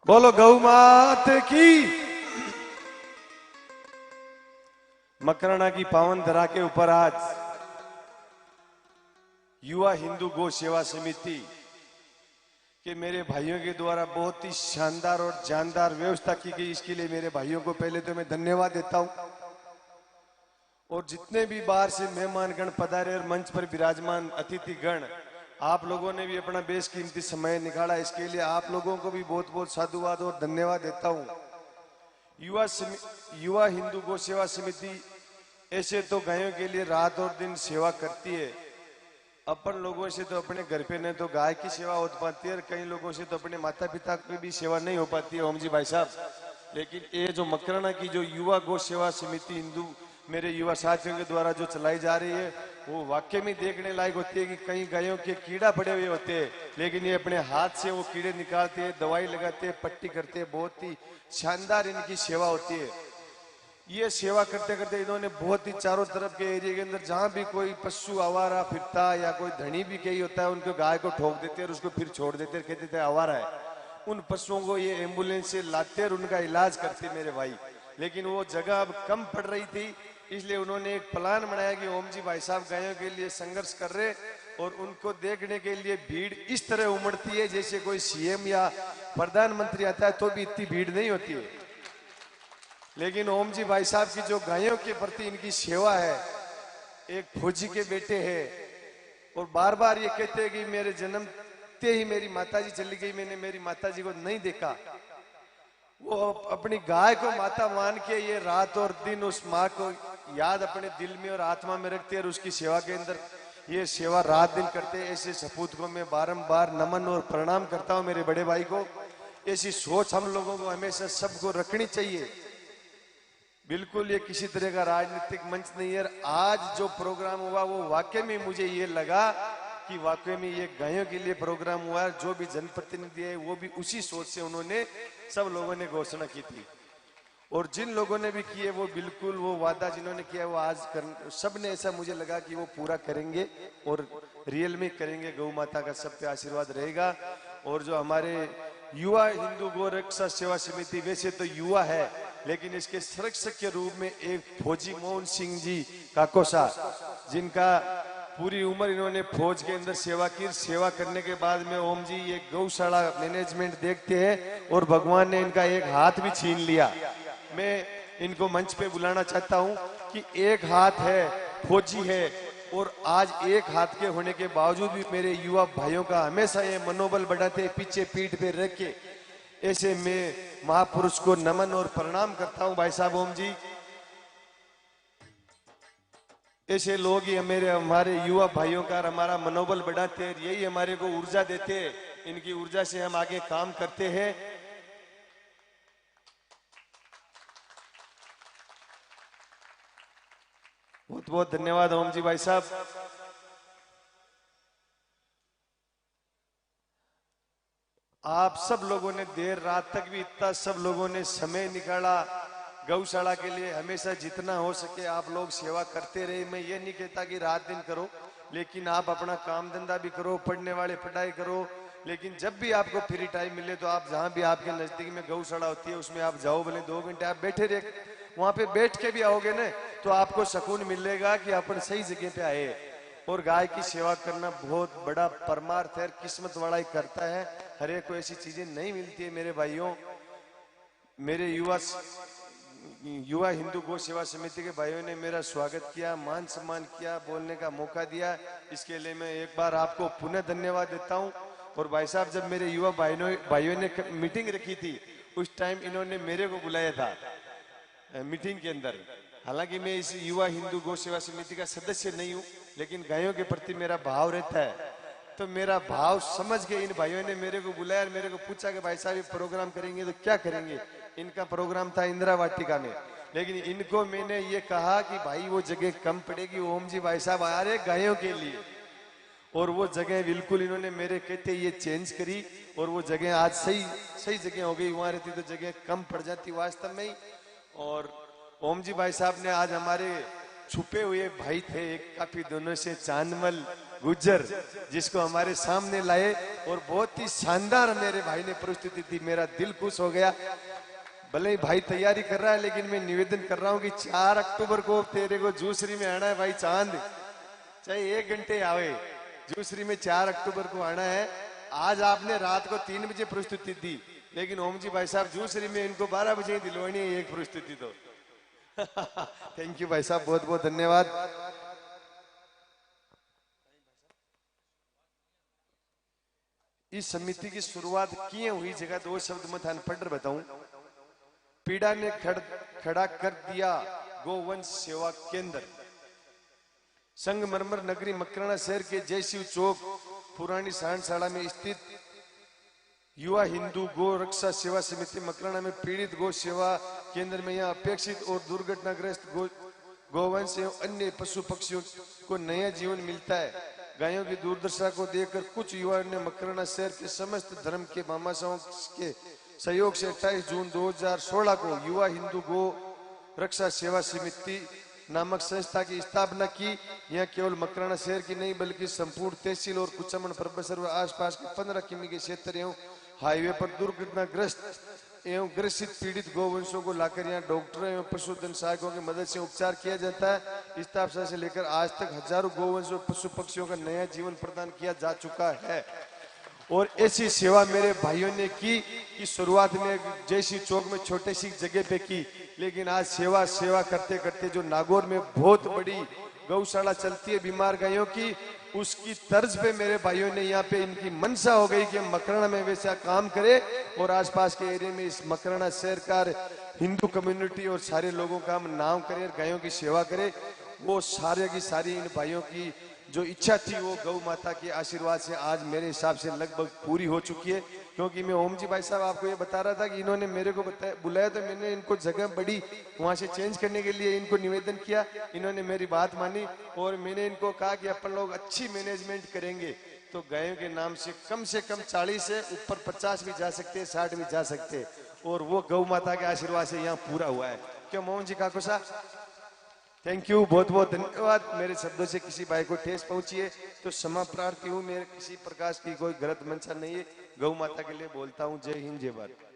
बोलो गौ मात की। मकराना की पावन धरा के ऊपर आज युवा हिंदू गौ सेवा समिति के मेरे भाइयों के द्वारा बहुत ही शानदार और जानदार व्यवस्था की गई। इसके लिए मेरे भाइयों को पहले तो मैं धन्यवाद देता हूं। और जितने भी बाहर से मेहमानगण पधारे और मंच पर विराजमान अतिथिगण, आप लोगों ने भी अपना बेशकीमती समय निकाला। इसके लिए आप लोगों को भी बहुत बहुत साधुवाद और धन्यवाद देता हूं। युवा हिंदू गौ सेवा समिति ऐसे तो गायों के लिए रात और दिन सेवा करती है। अपन लोगों से तो अपने घर पे न तो गाय की सेवा हो पाती है और कई लोगों से तो अपने माता पिता की भी सेवा नहीं हो पाती है ओम जी भाई साहब। लेकिन ये जो मकराना की जो युवा गौ सेवा समिति हिंदू मेरे युवा साथियों के द्वारा जो चलाई जा रही है, वो वाकई में देखने लायक होती है कि कई गायों के कीड़ा पड़े हुए होते हैं, लेकिन ये अपने हाथ से वो कीड़े निकालते हैं, दवाई लगाते हैं, पट्टी करते हैं। बहुत ही शानदार इनकी सेवा होती है। ये सेवा करते करते इन्होंने बहुत ही चारों तरफ के एरिया के अंदर जहां भी कोई पशु आवारा फिरता या कोई धनी भी कहीं होता है, उनको गाय को ठोक देते हैं और उसको फिर छोड़ देते हैं, कहते थे आवारा है। उन पशुओं को ये एम्बुलेंस से लाते और उनका इलाज करते मेरे भाई। लेकिन वो जगह अब कम पड़ रही थी, इसलिए उन्होंने एक प्लान बनाया कि ओम जी भाई साहब गायों के लिए संघर्ष कर रहे और उनको देखने के लिए भीड़ इस तरह उमड़ती है जैसे कोई सीएम या प्रधानमंत्री आता है तो भी इतनी भीड़ नहीं होती है। लेकिन ओम जी भाई साहब की जो गायों के प्रति इनकी सेवा है, एक फौजी के बेटे हैं और बार बार ये कहते हैं कि मेरे जन्मते ही मेरी माताजी चली गई, मैंने मेरी माताजी को नहीं देखा। वो अपनी गाय को माता मान के ये रात और दिन उस माँ को याद अपने दिल में और आत्मा में रखते हैं और उसकी सेवा के अंदर ये सेवा रात दिन करते हैं। ऐसे सपूत को मैं बारंबार नमन और प्रणाम करता हूँ मेरे बड़े भाई को। ऐसी सोच हम लोगों को हमेशा सबको रखनी चाहिए। बिल्कुल ये किसी तरह का राजनीतिक मंच नहीं है। आज जो प्रोग्राम हुआ वो वाकई में मुझे ये लगा कि वाकई में ये गायों के लिए प्रोग्राम हुआ है। जो भी जनप्रतिनिधि है वो भी उसी सोच से उन्होंने सब लोगों ने घोषणा की थी और जिन लोगों ने भी किए वो बिल्कुल वो वादा जिन्होंने किया वो आज सब ने ऐसा मुझे लगा कि वो पूरा करेंगे और रियल में करेंगे। गौ माता का सब पे आशीर्वाद रहेगा। और जो हमारे युवा हिंदू गौ रक्षा सेवा समिति वैसे तो युवा है, लेकिन इसके संरक्षक के रूप में एक फौजी मोहन सिंह जी काकोसा, जिनका पूरी उम्र इन्होंने फौज के अंदर सेवा की। सेवा करने के बाद में ओम जी ये गौशाला मैनेजमेंट देखते हैं और भगवान ने इनका एक हाथ भी छीन लिया। मैं इनको मंच पे बुलाना चाहता हूं कि एक हाथ है, फौजी है, और आज एक हाथ के होने के बावजूद भी मेरे युवा भाइयों का हमेशा ये मनोबल बढ़ाते पीछे पीठ पे रख के। ऐसे में महापुरुष को नमन और प्रणाम करता हूं भाई साहब ओम जी। ऐसे लोग ही हमारे युवा भाइयों का हमारा मनोबल बढ़ाते हैं, यही हमारे को ऊर्जा देते हैं। इनकी ऊर्जा से हम आगे काम करते हैं। बहुत बहुत धन्यवाद ओम जी भाई साहब। आप सब लोगों ने देर रात तक भी इतना सब लोगों ने समय निकाला गौशाला के लिए। हमेशा जितना हो सके आप लोग सेवा करते रहे। मैं ये नहीं कहता कि रात दिन करो, लेकिन आप अपना काम धंधा भी करो, पढ़ने वाले पढ़ाई करो। लेकिन जब भी आपको फ्री टाइम मिले तो आप जहां भी आपके नजदीक में गौशाला होती है उसमें आप जाओ। भले 2 घंटे आप बैठे रहे, वहां पे बैठ के भी आओगे ना तो आपको सुकून मिलेगा कि अपन सही जगह पे आए। और गाय की सेवा करना बहुत बड़ा परमार्थ है, किस्मत वाला ही करता है। हर एक को ऐसी चीजें नहीं मिलती है मेरे भाइयों। मेरे युवा हिंदू गौ सेवा समिति के भाइयों ने मेरा स्वागत किया, मान सम्मान किया, बोलने का मौका दिया। इसके लिए मैं एक बार आपको पुनः धन्यवाद देता हूं। और भाई साहब जब मेरे युवा भाइयों ने मीटिंग रखी थी उस टाइम इन्होंने मेरे को बुलाया था मीटिंग के अंदर। हालांकि मैं इस युवा हिंदू गौ सेवा समिति का सदस्य नहीं हूं, लेकिन गायों के प्रति मेरा भाव रहता है। तो मेरा भाव समझ के इन भाइयों ने मेरे को बुलाया और मेरे को पूछा कि भाई साहब ये प्रोग्राम करेंगे तो क्या करेंगे। इनका प्रोग्राम था इंदिरा वाटिका में, लेकिन इनको मैंने ये कहा कि भाई वो जगह कम पड़ेगी, ओम जी भाई साहब आ रहे गायों के लिए। और वो जगह बिल्कुल इन्होंने मेरे कहते ये चेंज करी और वो जगह आज सही जगह हो गई। वहां रहती तो जगह कम पड़ जाती वास्तव में ही। और ओम जी भाई साहब ने आज हमारे छुपे हुए भाई थे एक काफी दिनों से, चांदमल गुज्जर, जिसको हमारे सामने लाए और बहुत ही शानदार मेरे भाई ने प्रस्तुति दी। मेरा दिल खुश हो गया। भले ही भाई तैयारी कर रहा है, लेकिन मैं निवेदन कर रहा हूं कि 4 अक्टूबर को तेरे को जूसरी में आना है भाई चांद, चाहे 1 घंटे आवे, जूसरी में 4 अक्टूबर को आना है। आज आपने रात को 3 बजे प्रस्तुति दी, लेकिन ओम जी भाई साहब जूसरी में इनको 12 बजे दिलवानी है एक प्रस्तुति तो। थैंक यू भाई साहब, बहुत बहुत धन्यवाद। इस समिति की शुरुआत किए हुई जगह 2 शब्द में थान पढ़ बताऊं। पीड़ा ने खड़ा कर दिया गोवंश सेवा केंद्र। संगमरमर नगरी मकराना शहर के जयशिव चौक पुरानी साणशाला में स्थित युवा हिंदू गो रक्षा सेवा समिति मकराना में पीड़ित गो सेवा केंद्र में यह अपेक्षित और दुर्घटनाग्रस्त गोवंश एवं अन्य पशु पक्षियों को नया जीवन मिलता है। गायों की दुर्दशा को देखकर कुछ युवाओं ने मकराना शहर के समस्त धर्म के मामाशाओं के सहयोग से 28 जून 2016 को युवा हिंदू गो रक्षा सेवा समिति नामक संस्था की स्थापना की। यह केवल मकराना शहर की नहीं बल्कि संपूर्ण तहसील और कुचामन परबसर व आसपास के 15 किमी के क्षेत्र एवं हाईवे पर दुर्घटनाग्रस्त एवं ग्रसित पीड़ित गोवंशों को लाकर यहाँ डॉक्टरों एवं पशुधन सहायकों की मदद से उपचार किया जाता है। स्थापना से लेकर आज तक हजारों गोवंशों और पशु पक्षियों का नया जीवन प्रदान किया जा चुका है। और ऐसी सेवा मेरे भाइयों ने की कि शुरुआत में जैसी चौक में छोटे सी जगह पे की, लेकिन आज सेवा करते करते जो नागौर में बहुत बड़ी गौशाला चलती है बीमार गायों की, उसकी तर्ज पे मेरे भाइयों ने यहाँ पे इनकी मनसा हो गई कि हम मकराना में वैसा काम करें और आसपास के एरिया में इस मकराना शहर का हिंदू कम्युनिटी और सारे लोगों का हम नाम करें, गायों की सेवा करें। वो सारे की सारी इन भाइयों की जो इच्छा थी वो गौ माता के आशीर्वाद से आज मेरे हिसाब से लगभग पूरी हो चुकी है। क्योंकि मैं ओम जी भाई साहब आपको ये बता रहा था कि इन्होंने मेरे को बुलाया तो मैंने इनको जगह बड़ी वहां से चेंज करने के लिए इनको निवेदन किया। इन्होंने मेरी बात मानी और मैंने इनको कहा कि अपन लोग अच्छी मैनेजमेंट करेंगे तो गायों के नाम से कम 40 से ऊपर 50 भी जा सकते हैं, 60 भी जा सकते हैं। और वो गौ माता के आशीर्वाद से यहाँ पूरा हुआ है। क्यों मोहन जी काको साहब, थैंक यू, बहुत बहुत धन्यवाद। मेरे शब्दों से किसी भाई को ठेस पहुंची है तो क्षमा प्रार्थी हूँ। मेरे किसी प्रकार की कोई गलत मंशा नहीं है। गौ माता के लिए बोलता हूँ। जय हिंद, जय भारत।